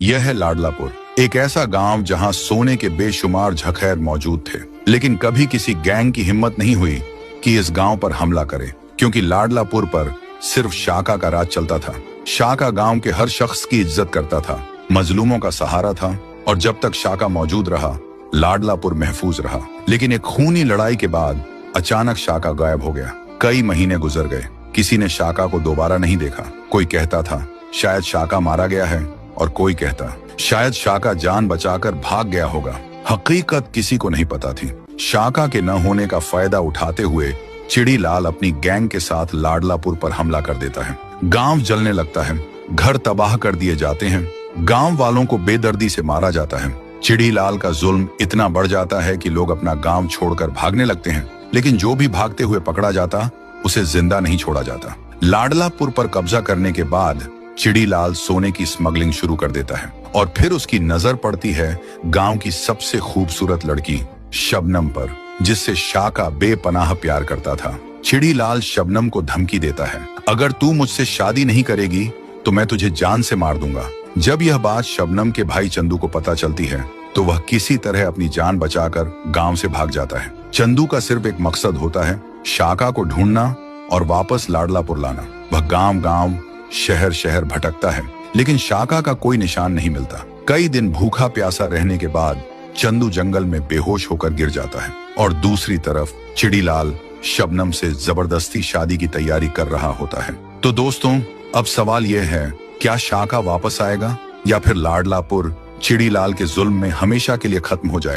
यह है लाडलापुर, एक ऐसा गांव जहां सोने के बेशुमार झखैर मौजूद थे, लेकिन कभी किसी गैंग की हिम्मत नहीं हुई कि इस गांव पर हमला करे, क्योंकि लाडलापुर पर सिर्फ शाका का राज चलता था। शाका गांव के हर शख्स की इज्जत करता था, मजलूमों का सहारा था, और जब तक शाका मौजूद रहा लाडलापुर महफूज रहा। लेकिन एक खूनी लड़ाई के बाद अचानक शाका गायब हो गया। कई महीने गुजर गए, किसी ने शाका को दोबारा नहीं देखा। कोई कहता था शायद शाका मारा गया है, और कोई कहता शायद शाका जान बचाकर भाग गया होगा। हकीकत किसी को नहीं पता थी। शाका के न होने का फायदा उठाते हुए चिड़ीलाल अपनी गैंग के साथ लाडलापुर पर हमला कर देता है। गांव जलने लगता है, घर तबाह कर दिए जाते हैं, गांव वालों को बेदर्दी से मारा जाता है। चिड़ीलाल का जुल्म इतना बढ़ जाता है कि लोग अपना गांव छोड़कर भागने लगते हैं, लेकिन जो भी भागते हुए पकड़ा जाता उसे जिंदा नहीं छोड़ा जाता। लाडलापुर पर कब्जा करने के बाद चिड़ीलाल सोने की स्मगलिंग शुरू कर देता है, और फिर उसकी नजर पड़ती है गांव की सबसे खूबसूरत लड़की शबनम पर, जिससे शाका बेपनाह प्यार करता था। चिड़ीलाल शबनम को धमकी देता है, अगर तू मुझसे शादी नहीं करेगी तो मैं तुझे जान से मार दूंगा। जब यह बात शबनम के भाई चंदू को पता चलती है तो वह किसी तरह अपनी जान बचाकर गांव से भाग जाता है। चंदू का सिर्फ एक मकसद होता है, शाका को ढूंढना और वापस लाडलापुर लाना। वह गांव गांव शहर शहर भटकता है, लेकिन शाका का कोई निशान नहीं मिलता। कई दिन भूखा प्यासा रहने के बाद चंदू जंगल में बेहोश होकर गिर जाता है, और दूसरी तरफ चिड़ीलाल शबनम से जबरदस्ती शादी की तैयारी कर रहा होता है। तो दोस्तों, अब सवाल यह है, क्या शाका वापस आएगा या फिर लाडलापुर चिड़ीलाल के जुल्म में हमेशा के लिए खत्म हो जाएगा?